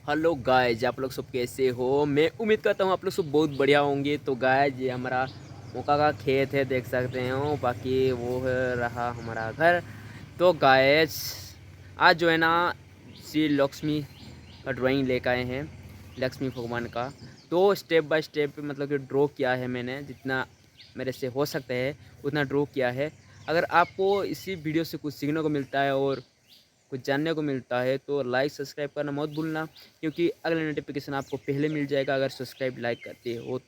Hello guys, आप लोग सब कैसे हो। मैं उम्मीद करता हूँ आप लोग सब बहुत बढ़िया होंगे। तो गाइज, ये हमारा मौका का खेत है, देख सकते हो। बाकी वो है रहा हमारा घर। तो गाइज, आज जो है ना, श्री लक्ष्मी का ड्राइंग लेकर आए हैं, लक्ष्मी भगवान का। तो स्टेप बाय स्टेप मतलब कि ड्रॉ किया है मैंने, जितना मेरे से हो सकता है उतना ड्रॉ किया है। अगर आपको इसी वीडियो से कुछ सीखने को मिलता है और कुछ जानने को मिलता है तो लाइक सब्सक्राइब करना मत भूलना, क्योंकि अगला नोटिफिकेशन आपको पहले मिल जाएगा अगर सब्सक्राइब लाइक करते हो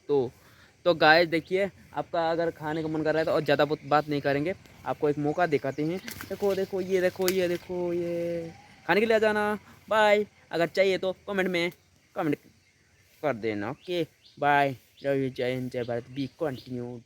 तो गाइस देखिए, आपका अगर खाने का मन कर रहा है तो और ज़्यादा बहुत बात नहीं करेंगे, आपको एक मौका दिखाते हैं। देखो देखो, ये देखो, ये देखो, ये खाने के लिए आ जाना। बाय। अगर चाहिए तो कमेंट कर देना। Okay, bye. जय हिंद, जय Bharat. Be continue.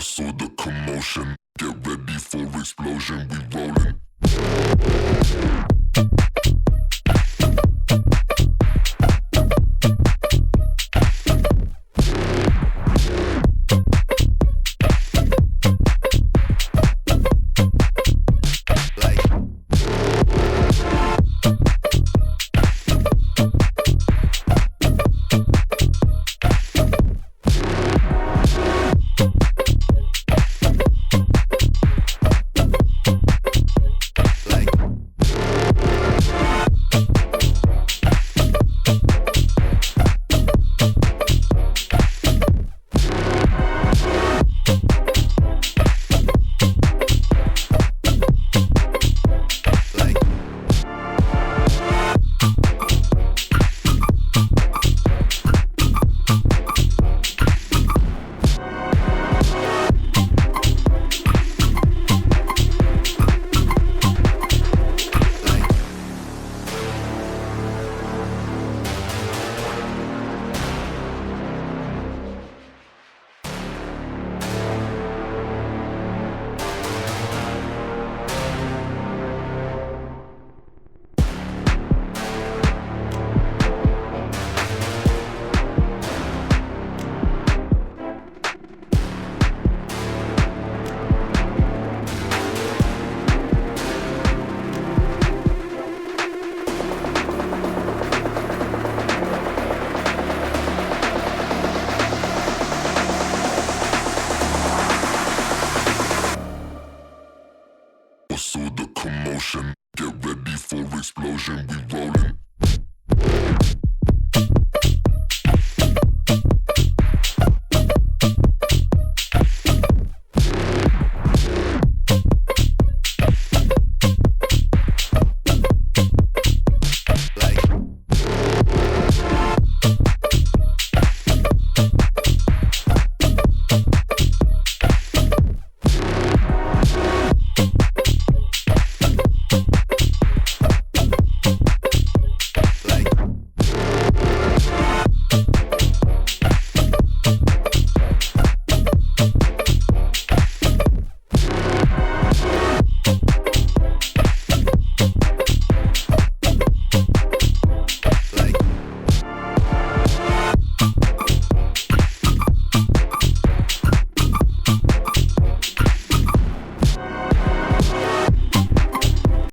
So the commotion, get ready for explosion, we rollin'.